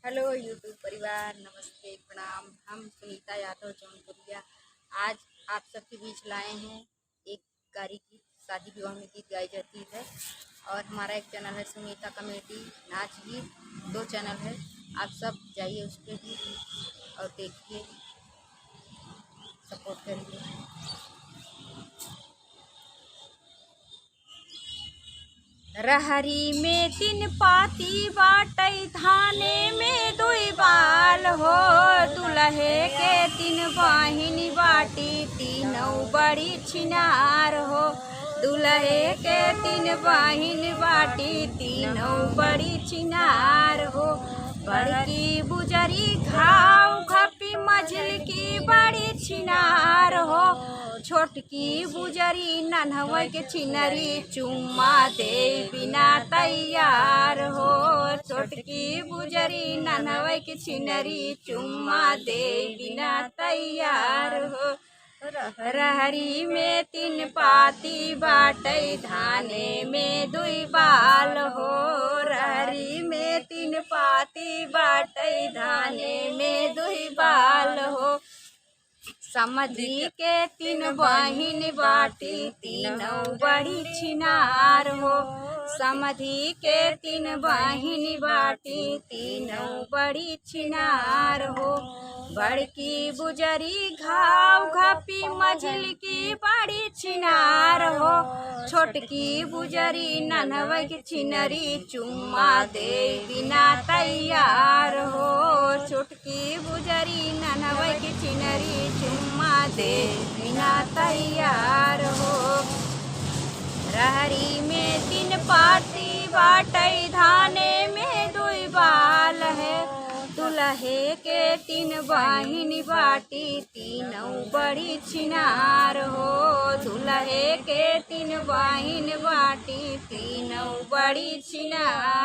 Hello YouTube परिवार, नमस्ते, प्रणाम। हम सुनीता यादव जौनपुरिया आज आप सबके बीच लाए हैं एक गारी की शादी विवाह में गीत गाई जाती है। और हमारा एक चैनल है सुनीता कमेटी नाच गीत, 2 चैनल है। आप सब जाइए उस पर भी और देखिए, सपोर्ट करिए। रहरी में 3 पाती बाटई, धाने में 2 बाल हो। दुल्हे के 3 बहिन बाटी, तीनों बड़ी छिनार हो। दुल्हे के 3 बहिन बाटी, तीनों बड़ी छिनार हो। बड़की बुजरी घाव घपी, मझिल की बड़ी छिनार हो। छोटकी बुजरी नन्हवा के छिनरी, चुम्मा दे बिना तैयार हो। छोटकी बुजरी नन्हवा के छिनरी, चुम्मा दे बिना तैयार हो। रहरी में 3 पाती बाटई, धाने में 2 बाल हो। रहरी में 3 पाती बाटई, धाने में 2 बाल हो। समधी के 3 बहिन बाटी, तीनों बड़ी छिनार हो। समधी के 3 बहिन बाटी, तीनों बड़ी छिनार हो। बड़की बुजरी घाव घपी, मझिल की बड़ी छिनार हो। छोटकी बुजरी नन्हवा की छिनरी, चुम्मा दे बिना तैयार हो। छोटकी बुजरी नन्हवा की छिनरी, चुम्मा दे बिना तैयार हो। रहरी में 3 पाती बाटई, धाने में 2 बाल है। दुल्हे के 3 बहिन बाटी, तीनों बड़ी छिनार हो। दुल्हे के 3 बहिन बाटी, तीनों बड़ी छिनार